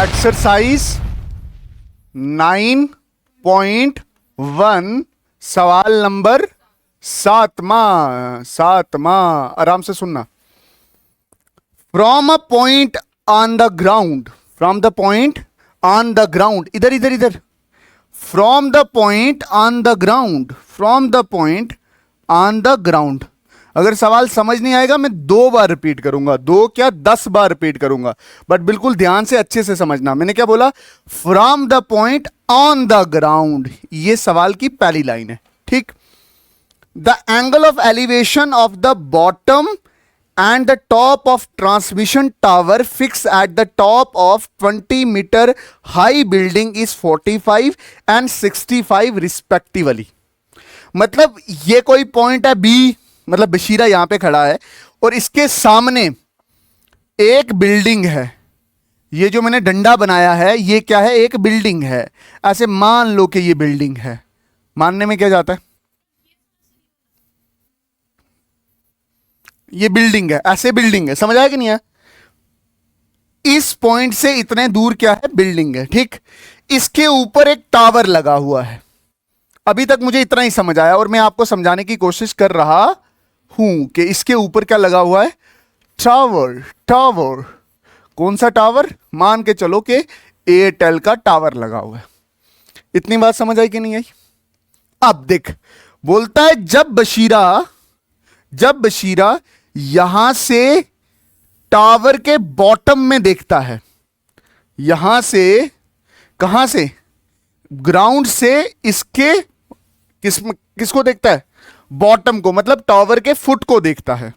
Exercise 9.1 सवाल number सातवां आराम से सुनना। From a point on the ground, from the point on the ground, इधर इधर इधर, from the point on the ground, from the point on the ground. अगर सवाल समझ नहीं आएगा मैं 2 बार रिपीट करूंगा, 2 क्या 10 बार रिपीट करूंगा, बट बिल्कुल ध्यान से अच्छे से समझना। मैंने क्या बोला? From the point on the ground, ये सवाल की पहली लाइन है, ठीक। The angle of elevation of the bottom and the top of transmission tower fixed at the top of 20 meter high building is 45 and 65 respectively। मतलब ये कोई point है बी, मतलब बशीरा यहां पे खड़ा है और इसके सामने एक बिल्डिंग है। ये जो मैंने डंडा बनाया है ये क्या है? एक बिल्डिंग है। ऐसे मान लो कि ये बिल्डिंग है, मानने में क्या जाता है? ये बिल्डिंग है, ऐसे बिल्डिंग है, समझ आया कि नहीं है? इस पॉइंट से इतने दूर क्या है? बिल्डिंग है, ठीक। इसके ऊपर एक टावर लगा हुआ है। अभी तक मुझे इतना ही समझ आया और मैं आपको समझाने की कोशिश कर रहा हूं कि इसके ऊपर क्या लगा हुआ है? टावर। टावर कौन सा टावर? मान के चलो कि एयरटेल का टावर लगा हुआ है। इतनी बात समझ आई कि नहीं आई? अब देख, बोलता है जब बशीरा यहां से टावर के बॉटम में देखता है, यहां से, कहां से? ग्राउंड से इसके किसको देखता है? बॉटम को, मतलब टावर के फुट को देखता है।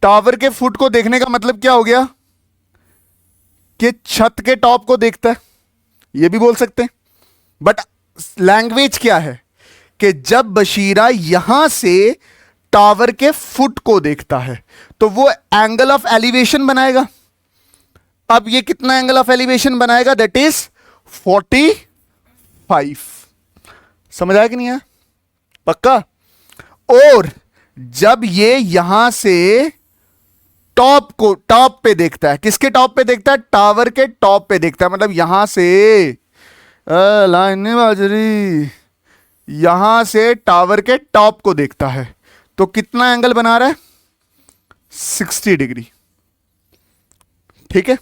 टावर के फुट को देखने का मतलब क्या हो गया? कि छत के टॉप को देखता है, यह भी बोल सकते हैं। बट लैंग्वेज क्या है? कि जब बशीरा यहां से टावर के फुट को देखता है तो वो एंगल ऑफ एलिवेशन बनाएगा। अब ये कितना एंगल ऑफ एलिवेशन बनाएगा? That is 45। समझ आया कि नहीं है? पक्का? और जब ये यहां से टॉप पे देखता है, किसके टॉप पे देखता है? टावर के टॉप पे देखता है, मतलब यहां से लाइन नहीं बाज रही, यहां से टावर के टॉप को देखता है तो कितना एंगल बना रहा है? 60 डिग्री, ठीक है।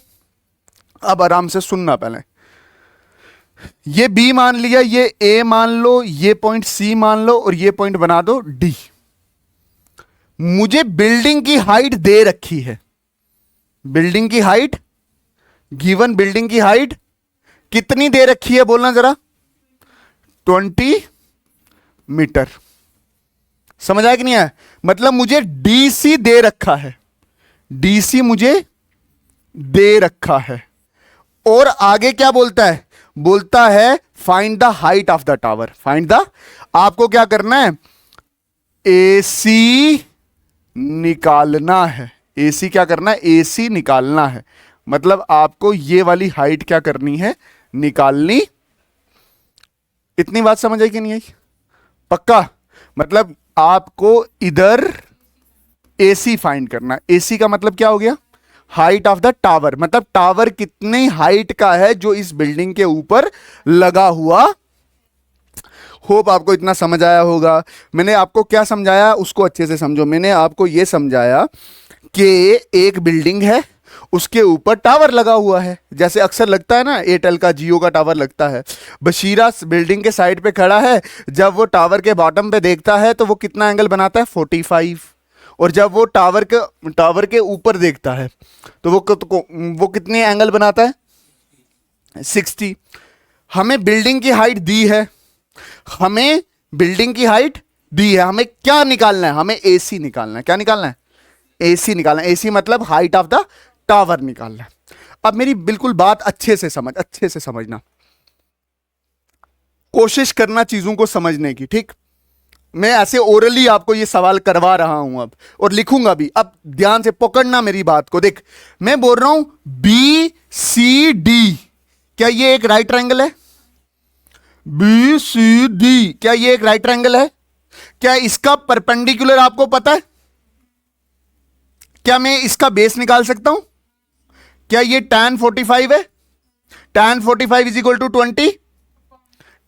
अब आराम से सुनना, पहले ये बी मान लिया, ये ए मान लो, ये पॉइंट सी मान लो और ये पॉइंट बना दो डी। मुझे बिल्डिंग की हाइट दे रखी है, बिल्डिंग की हाइट, गिवन बिल्डिंग की हाइट कितनी दे रखी है? बोलना जरा। 20 मीटर। समझ आया कि नहीं है? मतलब मुझे डीसी दे रखा है, डीसी मुझे दे रखा है। और आगे क्या बोलता है? बोलता है find the height of the tower. Find the, आपको क्या करना है? एसी निकालना है। एसी क्या करना है? एसी निकालना है। मतलब आपको ये वाली हाइट क्या करनी है? निकालनी। इतनी बात समझ आई कि नहीं आई? पक्का? मतलब आपको इधर एसी फाइंड करना है। एसी का मतलब क्या हो गया? हाइट ऑफ द टावर, मतलब टावर कितनी हाइट का है जो इस बिल्डिंग के ऊपर लगा हुआ। होप आपको इतना समझ आया होगा। मैंने आपको क्या समझाया उसको अच्छे से समझो। मैंने आपको यह समझाया कि एक बिल्डिंग है, उसके ऊपर टावर लगा हुआ है, जैसे अक्सर लगता है ना, एयरटेल का, जियो का टावर लगता है। बशीरा बिल्डिंग के साइड पे खड़ा है, जब वो टावर के बॉटम पे देखता है तो वो कितना एंगल बनाता है? 45। और जब वो टावर के ऊपर देखता है तो वो कितने एंगल बनाता है? 60। हमें बिल्डिंग की हाइट दी है, हमें बिल्डिंग की हाइट दी है, हमें क्या निकालना है? हमें एसी निकालना है। क्या निकालना है? एसी निकालना है। एसी मतलब हाइट ऑफ द टावर निकालना है। अब मेरी बिल्कुल बात अच्छे से समझना, कोशिश करना चीजों को समझने की, ठीक। मैं ऐसे ओरली आपको ये सवाल करवा रहा हूं अब, और लिखूंगा भी। अब ध्यान से पकड़ना मेरी बात को। देख, मैं बोल रहा हूं बी सी डी, क्या ये एक राइट ट्रायंगल है? बी सी डी, क्या ये एक राइट ट्रायंगल है? क्या इसका परपेंडिकुलर आपको पता है? क्या मैं इसका बेस निकाल सकता हूं? क्या ये tan 45 है? tan 45 is equal to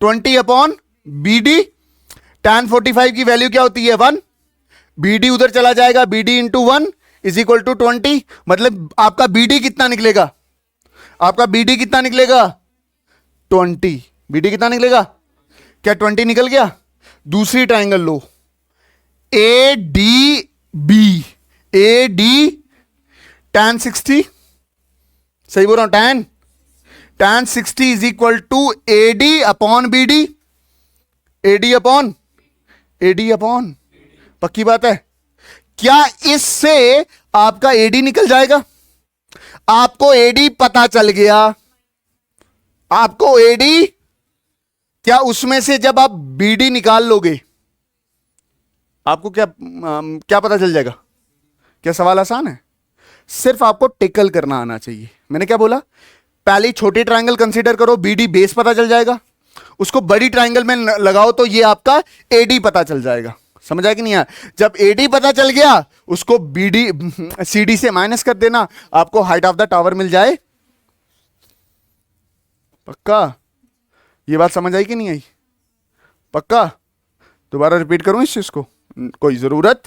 20 upon BD। tan 45 की वैल्यू क्या होती है? 1। BD उधर चला जाएगा, BD into 1 is equal to 20। मतलब आपका BD कितना निकलेगा? आपका BD कितना निकलेगा? 20। BD कितना निकलेगा? क्या 20 निकल गया? दूसरी ट्राइंगल लो, ADB। AD tan 60, सही बोल रहा हूं? tan 60 is equal to AD upon BD। AD upon पक्की बात है। क्या इससे आपका AD निकल जाएगा? आपको AD पता चल गया, आपको AD, क्या उसमें से जब आप BD निकाल लोगे आपको क्या पता चल जाएगा? क्या सवाल आसान है? सिर्फ आपको टिकल करना आना चाहिए। मैंने क्या बोला? पहले छोटी ट्रायंगल कंसीडर करो, BD बेस पता चल जाएगा, उसको बड़ी ट्रायंगल में लगाओ तो ये आपका AD पता चल जाएगा। समझ आया कि नहीं आया? जब AD पता चल गया उसको BD CD से माइनस कर देना, आपको हाइट ऑफ द टावर मिल जाए। पक्का? ये बात समझ आई कि नहीं आई? पक्का? दोबारा रिपीट करूं इस चीज को? कोई जरूरत?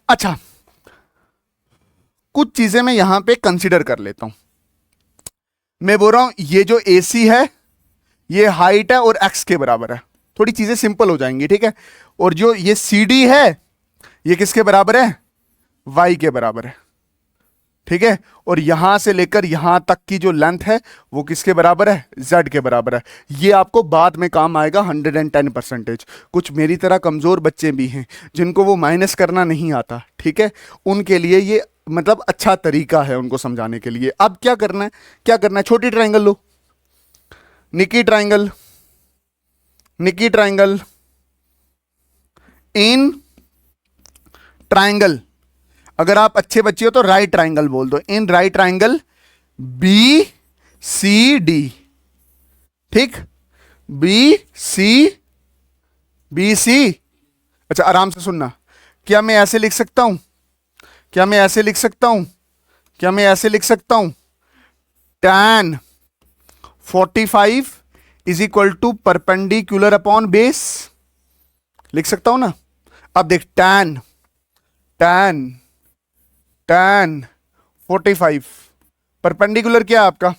अच्छा, कुछ चीजें मैं यहां पे कंसीडर कर लेता हूं। मैं बोल रहा हूं ये जो AC है ये हाइट है और x के बराबर है, थोड़ी चीजें सिंपल हो जाएंगी, ठीक है। और जो ये CD है ये किसके बराबर है? y के बराबर है, ठीक है। और यहां से लेकर यहां तक की जो लेंथ है वो किसके बराबर है? z के बराबर है। ये आपको बाद में काम आएगा 110%। कुछ मेरी तरह कमजोर बच्चे भी हैं जिनको वो माइनस करना नहीं आता, ठीक है, उनके लिए ये मतलब अच्छा तरीका है उनको समझाने के लिए। अब क्या करना है? क्या करना है? छोटी ट्राइंगल लो, निकी ट्राइंगल, निकी ट्राइंगल, इन ट्राइंगल, अगर आप अच्छे बच्चे हो तो राइट ट्राइंगल बोल दो, इन राइट ट्राइंगल BCD, ठीक, BC। अच्छा आराम से सुनना, क्या मैं ऐसे लिख सकता हूं? क्या मैं ऐसे लिख सकता हूं? क्या मैं ऐसे लिख सकता हूं? tan 45 is equal to perpendicular upon base, लिख सकता हूं ना? अब देख, tan 45 परपेंडिकुलर क्या है आपका?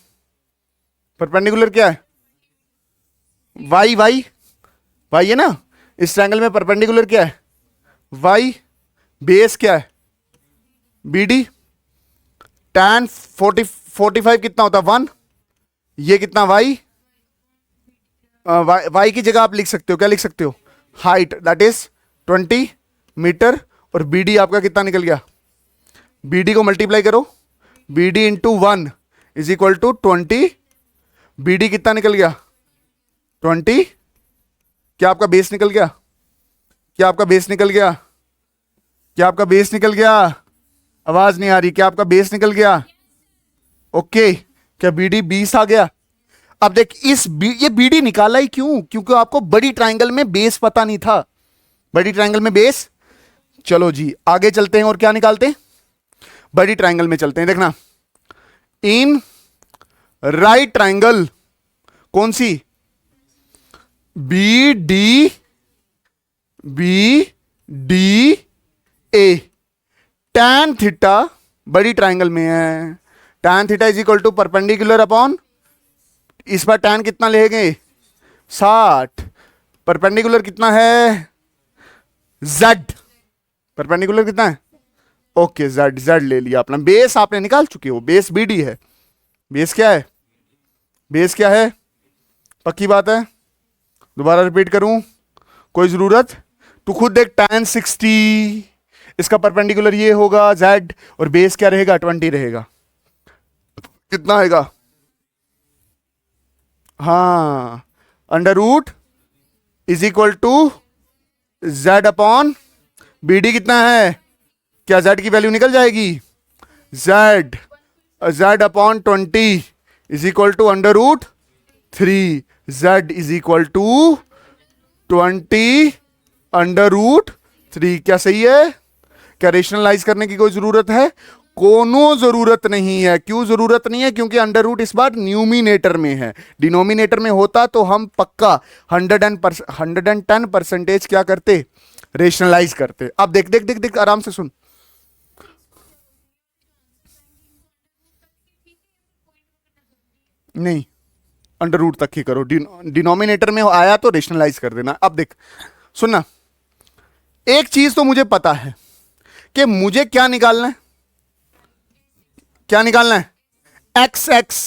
परपेंडिकुलर क्या है? y है ना? इस ट्रायंगल में परपेंडिकुलर क्या है? y। बेस क्या है? BD। tan 45 कितना होता है? 1। ये कितना? y की जगह आप लिख सकते हो, क्या लिख सकते हो? Height, that is 20 metre. और BD आपका कितना निकल गया? BD को मल्टीप्लाई करो, BD into 1 is equal to 20। BD कितना निकल गया? 20। क्या आपका बेस निकल गया? क्या आपका बेस निकल गया? क्या आपका बेस निकल गया? आवाज नहीं आ रही। क्या आपका बेस निकल गया? ओके। क्या BD 20 आ गया? अब देख ये BD निकाला ही क्यों? क्योंकि आपको बड़ी ट्रायंगल में बेस पता नहीं था। बड़ी ट्रायंगल में बेस। चलो जी आगे चलते हैं और क्या निकालते हैं? बड़ी ट्रायंगल में चलते हैं। देखना, इन राइट ट्रायंगल, कौन सी? BDA, tan थीटा बड़ी ट्रायंगल में है, tan theta is equal to perpendicular upon, इस बार tan कितना लेंगे? 60। परपेंडिकुलर कितना है? Z। परपेंडिकुलर कितना है? ओके, Z ले लिया अपना। बेस आपने निकाल चुके हो, बेस BD है। बेस क्या है? बेस क्या है? पक्की बात है? दोबारा रिपीट करूं? कोई जरूरत? तू खुद देख, tan 60 इसका परपेंडिकुलर ये होगा Z, और बेस क्या रहेगा? 20 रहेगा। कितना आएगा? हाँ, under root is equal to Z upon BD कितना है? क्या Z की वैल्यू निकल जाएगी? Z upon 20 is equal to under root 3। Z is equal to 20 under root 3। क्या सही है? क्या रेशनलाइज करने की कोई जरूरत है? कोनो जरूरत नहीं है। क्यों जरूरत नहीं है? क्योंकि अंडर रूट इस बार न्यूमिनेटर में है, डिनोमिनेटर में होता तो हम पक्का 110% क्या करते, रेशनलाइज करते। अब देख देख देख देख, आराम से सुन। नहीं, अंडर रूट तक ही करो, डिनोमिनेटर में आया तो रेशनलाइज कर देना। अब देख सुनना, एक चीज तो मुझे पता है कि मुझे क्या निकालना है, क्या निकालना है, एक्स एक्स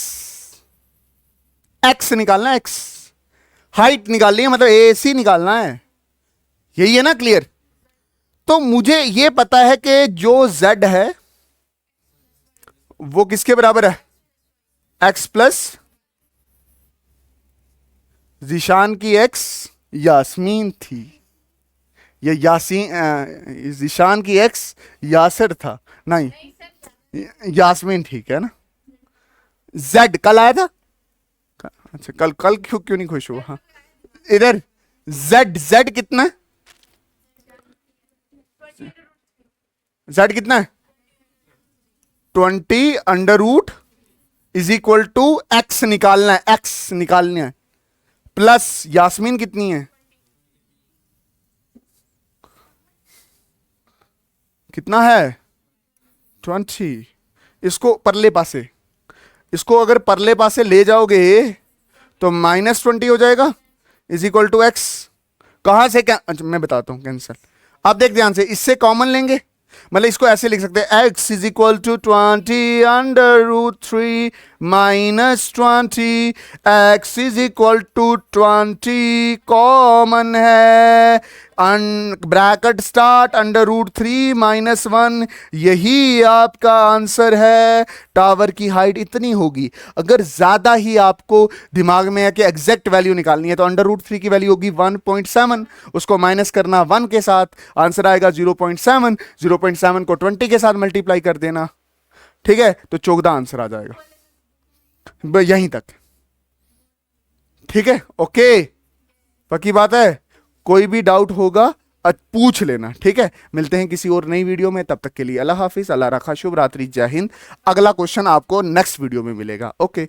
एक्स निकालना है, एक्स हाइट निकालनी है, मतलब एसी निकालना है, यही है ना, क्लियर। तो मुझे यह पता है कि जो z है वो किसके बराबर है, x प्लस जिशान की x यास्मीन थी, या जिशान की x यासिर था, नहीं यास्मीन, ठीक है ना। z कल आया था, अच्छा कल कल क्यों नहीं खुश हुआ? हाँ इधर z कितना है, z कितना है, 20 under root is equal to x निकालना है, x निकालना है, प्लस यास्मीन कितनी है, कितना है 20। इसको परले पासे, इसको अगर परले पासे ले जाओगे तो -20 हो जाएगा इज इक्वल टू एक्स। कहां से क्या, अच्छा मैं बताता हूं कैंसल। आप देख ध्यान से, इससे कॉमन लेंगे, मतलब इसको ऐसे लिख सकते हैं, x is equal to 20 under root 3 -20, x is equal to 20 common है, ब्रैकेट स्टार्ट अंडर रूट 3 -1, यही आपका आंसर है। टावर की हाइट इतनी होगी। अगर ज्यादा ही आपको दिमाग में है कि एग्जैक्ट वैल्यू निकालनी है तो अंडर रूट 3 की वैल्यू होगी 1.7, उसको माइनस करना 1 के साथ, आंसर आएगा 0.7, 0.7 को 20 के साथ मल्टीप्लाई कर देना, ठीक है, तो 14 आंसर आ जाएगा, यहीं तक, ठीक है, ओके, पक्की बात है। कोई भी डाउट होगा पूछ लेना, ठीक है। मिलते हैं किसी और नई वीडियो में, तब तक के लिए अल्लाह हाफिज, अल्लाह रखा, शुभ रात्रि, जय हिंद। अगला क्वेश्चन आपको नेक्स्ट वीडियो में मिलेगा, ओके।